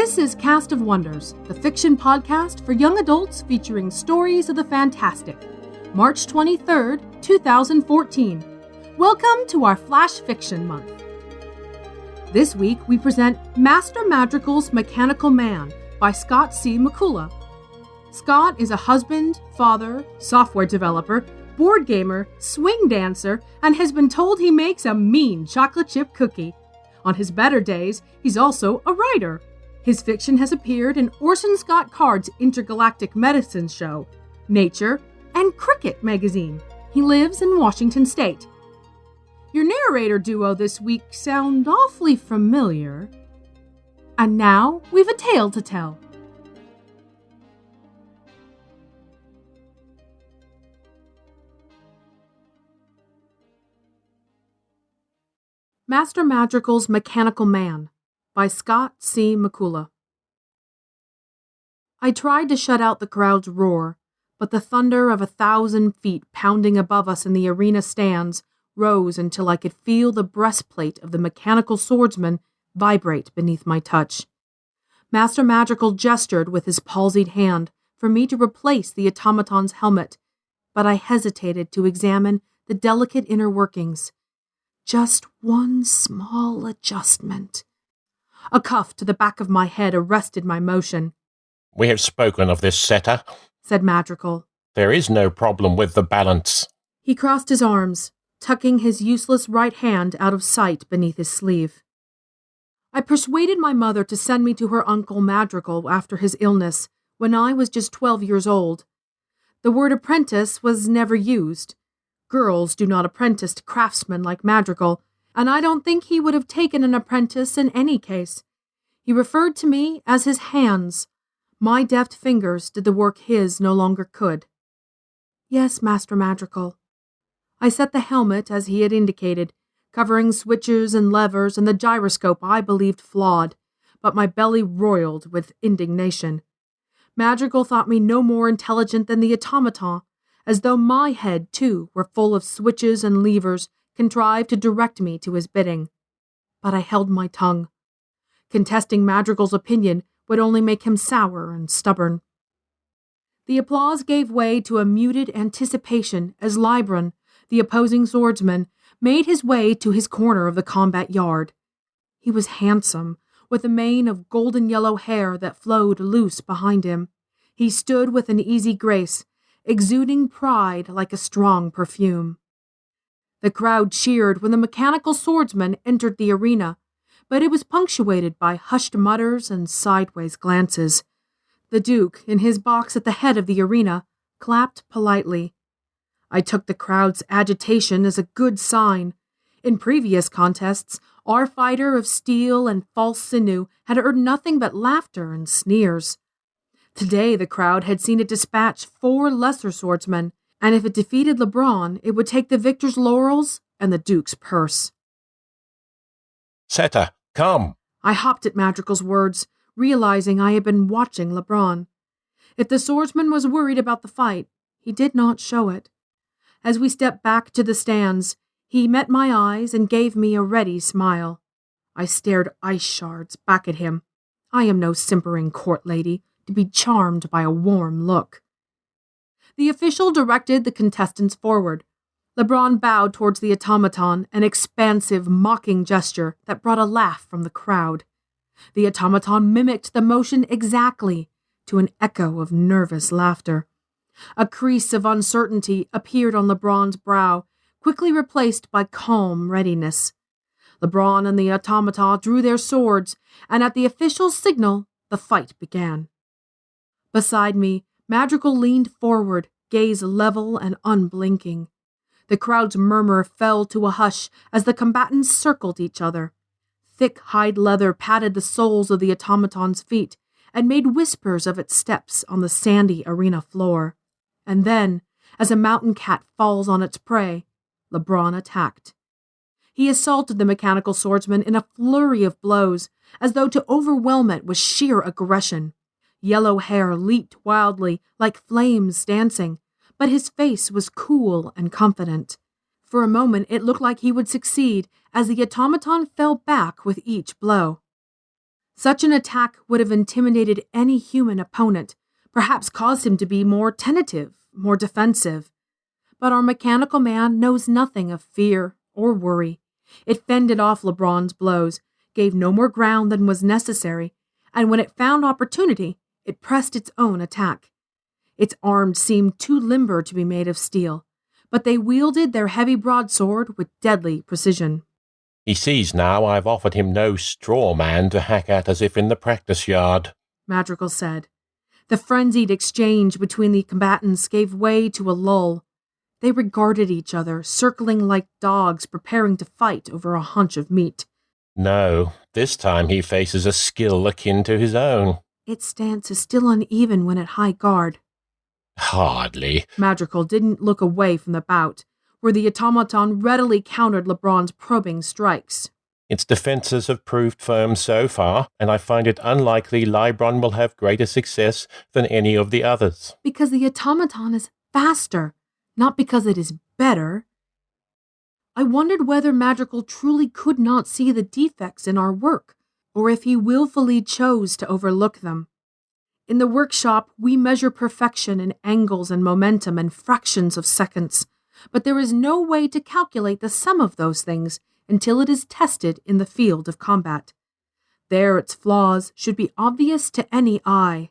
This is Cast of Wonders, the fiction podcast for young adults featuring stories of the fantastic. March 23rd, 2014. Welcome to our Flash Fiction Month. This week we present Master Madrigal's Mechanical Man by Scott C. McCullough. Scott is a husband, father, software developer, board gamer, swing dancer, and has been told he makes a mean chocolate chip cookie. On his better days, he's also a writer. His fiction has appeared in Orson Scott Card's Intergalactic Medicine Show, Nature, and Cricket magazine. He lives in Washington State. Your narrator duo this week sound awfully familiar. And now we've a tale to tell. Master Madrigal's Mechanical Man by Scott C. McCullough. I tried to shut out the crowd's roar, but the thunder of 1,000 feet pounding above us in the arena stands rose until I could feel the breastplate of the mechanical swordsman vibrate beneath my touch. Master Madrigal gestured with his palsied hand for me to replace the automaton's helmet, but I hesitated to examine the delicate inner workings. Just one small adjustment. A cuff to the back of my head arrested my motion. "We have spoken of this, Setter," said Madrigal. "There is no problem with the balance." He crossed his arms, tucking his useless right hand out of sight beneath his sleeve. I persuaded my mother to send me to her uncle Madrigal after his illness when I was just 12 years old. The word apprentice was never used. Girls do not apprentice to craftsmen like Madrigal, and I don't think he would have taken an apprentice in any case. He referred to me as his hands. My deft fingers did the work his no longer could. "Yes, Master Madrigal." I set the helmet as he had indicated, covering switches and levers and the gyroscope I believed flawed, but my belly roiled with indignation. Madrigal thought me no more intelligent than the automaton, as though my head, too, were full of switches and levers contrived to direct me to his bidding. But I held my tongue. Contesting Madrigal's opinion would only make him sour and stubborn. The applause gave way to a muted anticipation as Libran, the opposing swordsman, made his way to his corner of the combat yard. He was handsome, with a mane of golden-yellow hair that flowed loose behind him. He stood with an easy grace, exuding pride like a strong perfume. The crowd cheered when the mechanical swordsman entered the arena, but it was punctuated by hushed mutters and sideways glances. The Duke, in his box at the head of the arena, clapped politely. I took the crowd's agitation as a good sign. In previous contests, our fighter of steel and false sinew had earned nothing but laughter and sneers. Today the crowd had seen it dispatch 4 lesser swordsmen, and if it defeated LeBron, it would take the victor's laurels and the Duke's purse. "Setter, come!" I hopped at Madrigal's words, realizing I had been watching LeBron. If the swordsman was worried about the fight, he did not show it. As we stepped back to the stands, he met my eyes and gave me a ready smile. I stared ice shards back at him. I am no simpering court lady to be charmed by a warm look. The official directed the contestants forward. LeBron bowed towards the automaton, an expansive, mocking gesture that brought a laugh from the crowd. The automaton mimicked the motion exactly, to an echo of nervous laughter. A crease of uncertainty appeared on LeBron's brow, quickly replaced by calm readiness. LeBron and the automaton drew their swords, and at the official's signal, the fight began. Beside me, Madrigal leaned forward, gaze level and unblinking. The crowd's murmur fell to a hush as the combatants circled each other. Thick hide leather patted the soles of the automaton's feet and made whispers of its steps on the sandy arena floor. And then, as a mountain cat falls on its prey, LeBron attacked. He assaulted the mechanical swordsman in a flurry of blows, as though to overwhelm it with sheer aggression. Yellow hair leaped wildly, like flames dancing, but his face was cool and confident. For a moment it looked like he would succeed, as the automaton fell back with each blow. Such an attack would have intimidated any human opponent, perhaps caused him to be more tentative, more defensive. But our mechanical man knows nothing of fear or worry. It fended off LeBron's blows, gave no more ground than was necessary, and when it found opportunity, it pressed its own attack. Its arms seemed too limber to be made of steel, but they wielded their heavy broadsword with deadly precision. He sees now I've offered him no straw man to hack at as if in the practice yard, Madrigal said. The frenzied exchange between the combatants gave way to a lull. They regarded each other, circling like dogs preparing to fight over a hunch of meat. No, this time he faces a skill akin to his own. Its stance is still uneven when at high guard. Hardly. Madrigal didn't look away from the bout, where the automaton readily countered LeBron's probing strikes. Its defenses have proved firm so far, and I find it unlikely Libron will have greater success than any of the others. Because the automaton is faster, not because it is better. I wondered whether Madrigal truly could not see the defects in our work, or if he willfully chose to overlook them. In the workshop, we measure perfection in angles and momentum and fractions of seconds, but there is no way to calculate the sum of those things until it is tested in the field of combat. There its flaws should be obvious to any eye.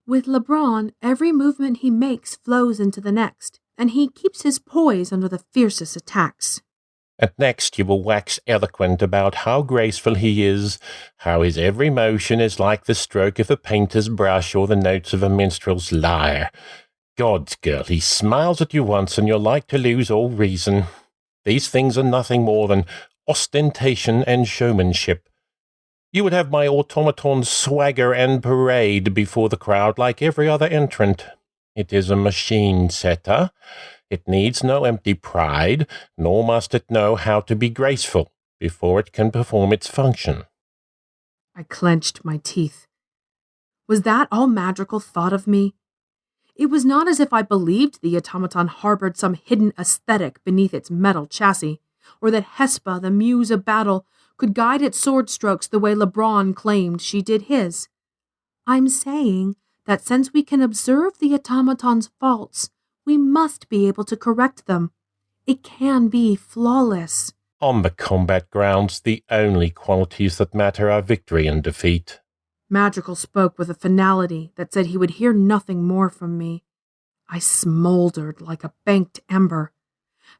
With LeBron, every movement he makes flows into the next, and he keeps his poise under the fiercest attacks. And next you will wax eloquent about how graceful he is, how his every motion is like the stroke of a painter's brush or the notes of a minstrel's lyre. Gods, girl, he smiles at you once and you're like to lose all reason. These things are nothing more than ostentation and showmanship. You would have my automaton swagger and parade before the crowd like every other entrant. It is a machine setter. It needs no empty pride, nor must it know how to be graceful before it can perform its function. I clenched my teeth. Was that all Madrigal thought of me? It was not as if I believed the automaton harbored some hidden aesthetic beneath its metal chassis, or that Hespa, the muse of battle, could guide its sword strokes the way LeBron claimed she did his. I'm saying that since we can observe the automaton's faults, we must be able to correct them. It can be flawless. On the combat grounds, the only qualities that matter are victory and defeat. Madrigal spoke with a finality that said he would hear nothing more from me. I smoldered like a banked ember.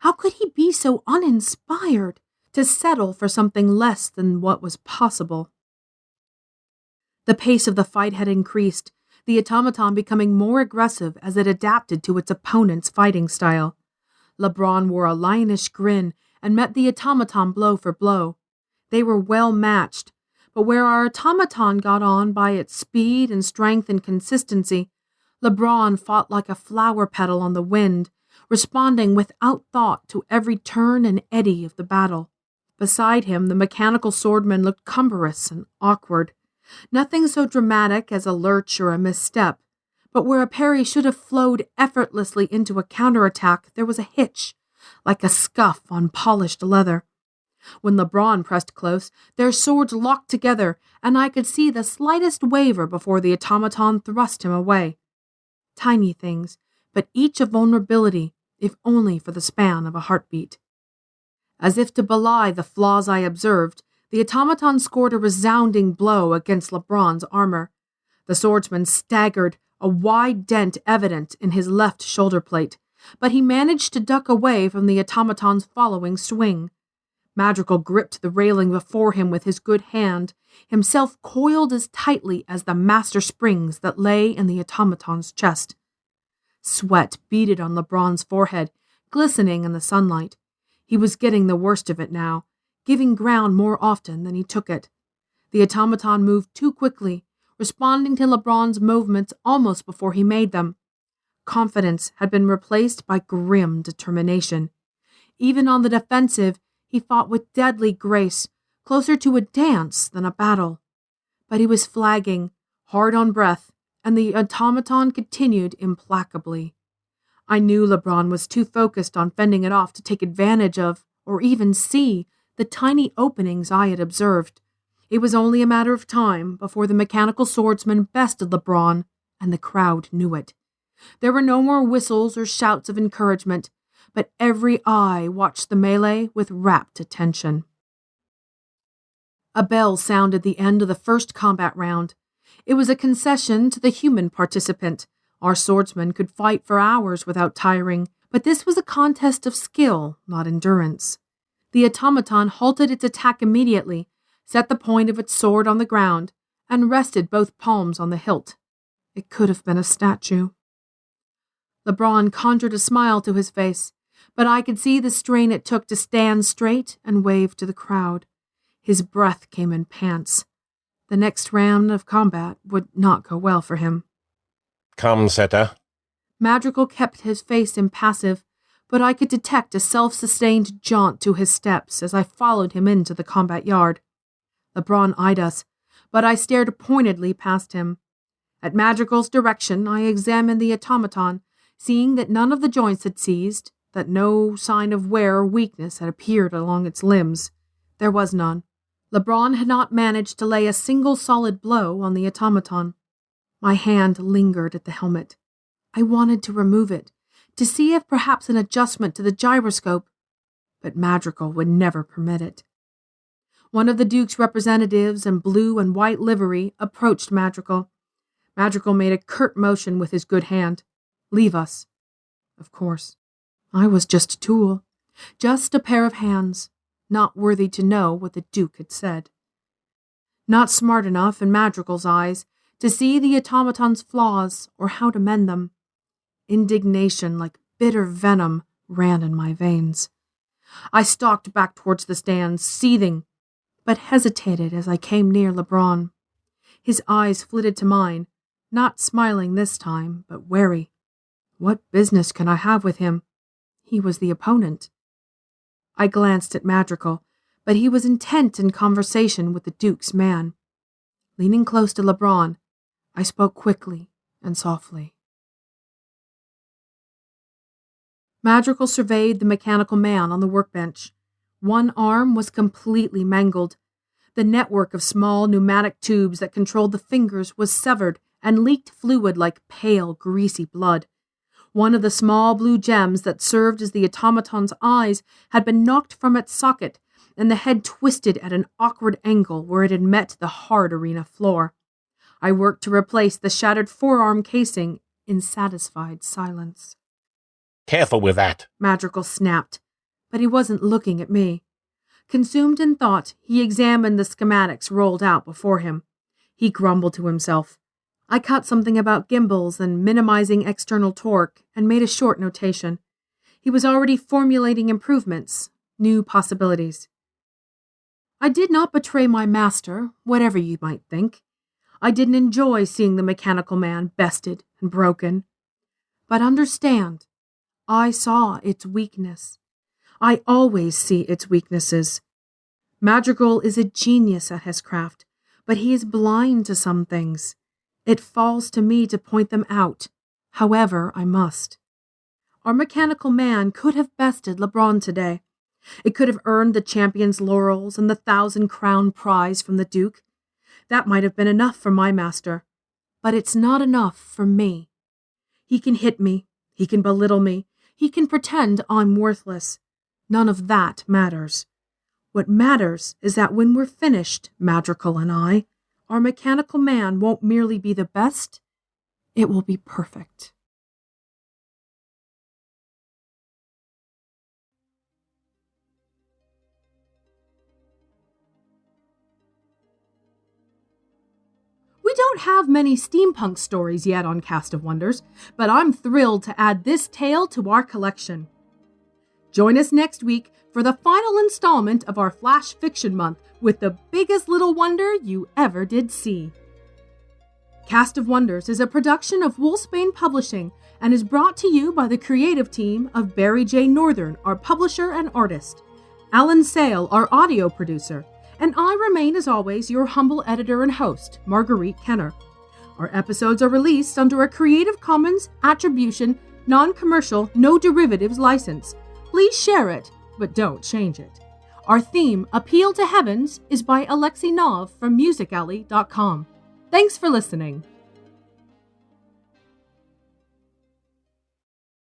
How could he be so uninspired to settle for something less than what was possible? The pace of the fight had increased, the automaton becoming more aggressive as it adapted to its opponent's fighting style. LeBron wore a lionish grin and met the automaton blow for blow. They were well matched, but where our automaton got on by its speed and strength and consistency, LeBron fought like a flower petal on the wind, responding without thought to every turn and eddy of the battle. Beside him, the mechanical swordman looked cumbrous and awkward. Nothing so dramatic as a lurch or a misstep, but where a parry should have flowed effortlessly into a counterattack, there was a hitch, like a scuff on polished leather. When LeBron pressed close, their swords locked together, and I could see the slightest waver before the automaton thrust him away. Tiny things, but each a vulnerability, if only for the span of a heartbeat. As if to belie the flaws I observed, the automaton scored a resounding blow against LeBron's armor. The swordsman staggered, a wide dent evident in his left shoulder plate, but he managed to duck away from the automaton's following swing. Madrigal gripped the railing before him with his good hand, himself coiled as tightly as the master springs that lay in the automaton's chest. Sweat beaded on LeBron's forehead, glistening in the sunlight. He was getting the worst of it now, giving ground more often than he took it. The automaton moved too quickly, responding to LeBron's movements almost before he made them. Confidence had been replaced by grim determination. Even on the defensive, he fought with deadly grace, closer to a dance than a battle. But he was flagging, hard on breath, and the automaton continued implacably. I knew LeBron was too focused on fending it off to take advantage of, or even see, the tiny openings I had observed. It was only a matter of time before the mechanical swordsman bested LeBron, and the crowd knew it. There were no more whistles or shouts of encouragement, but every eye watched the melee with rapt attention. A bell sounded the end of the first combat round. It was a concession to the human participant. Our swordsmen could fight for hours without tiring, but this was a contest of skill, not endurance. The automaton halted its attack immediately, set the point of its sword on the ground, and rested both palms on the hilt. It could have been a statue. LeBron conjured a smile to his face, but I could see the strain it took to stand straight and wave to the crowd. His breath came in pants. The next round of combat would not go well for him. Come, setter. Madrigal kept his face impassive, but I could detect a self-sustained jaunt to his steps as I followed him into the combat yard. LeBron eyed us, but I stared pointedly past him. At Madrigal's direction, I examined the automaton, seeing that none of the joints had seized, that no sign of wear or weakness had appeared along its limbs. There was none. LeBron had not managed to lay a single solid blow on the automaton. My hand lingered at the helmet. I wanted to remove it, to see if perhaps an adjustment to the gyroscope, but Madrigal would never permit it. One of the Duke's representatives in blue and white livery approached Madrigal. Madrigal made a curt motion with his good hand. Leave us. Of course. I was just a tool, just a pair of hands, not worthy to know what the Duke had said. Not smart enough in Madrigal's eyes to see the automaton's flaws or how to mend them. Indignation like bitter venom ran in my veins. I stalked back towards the stands, seething, but hesitated as I came near LeBron. His eyes flitted to mine, not smiling this time, but wary. What business can I have with him? He was the opponent. I glanced at Madrigal, but he was intent in conversation with the Duke's man. Leaning close to LeBron, I spoke quickly and softly. Madrigal surveyed the mechanical man on the workbench. One arm was completely mangled. The network of small pneumatic tubes that controlled the fingers was severed and leaked fluid like pale, greasy blood. One of the small blue gems that served as the automaton's eyes had been knocked from its socket, and the head twisted at an awkward angle where it had met the hard arena floor. I worked to replace the shattered forearm casing in satisfied silence. Careful with that, Madrigal snapped, but he wasn't looking at me. Consumed in thought, he examined the schematics rolled out before him. He grumbled to himself. I cut something about gimbals and minimizing external torque and made a short notation. He was already formulating improvements, new possibilities. I did not betray my master, whatever you might think. I didn't enjoy seeing the mechanical man bested and broken. But understand, I saw its weakness. I always see its weaknesses. Madrigal is a genius at his craft, but he is blind to some things. It falls to me to point them out, however I must. Our mechanical man could have bested LeBron today. It could have earned the champion's laurels and the 1,000-crown prize from the Duke. That might have been enough for my master, but it's not enough for me. He can hit me, he can belittle me, he can pretend I'm worthless. None of that matters. What matters is that when we're finished, Madrigal and I, our mechanical man won't merely be the best, it will be perfect. We don't have many steampunk stories yet on Cast of Wonders, but I'm thrilled to add this tale to our collection. Join us next week for the final installment of our Flash Fiction Month with the biggest little wonder you ever did see. Cast of Wonders is a production of Wolfsbane Publishing and is brought to you by the creative team of Barry J. Northern, our publisher and artist, Alan Sale, our audio producer, and I remain, as always, your humble editor and host, Marguerite Kenner. Our episodes are released under a Creative Commons Attribution, Non-Commercial, No Derivatives license. Please share it, but don't change it. Our theme, Appeal to Heavens, is by Alexei Nov from musicalley.com. Thanks for listening.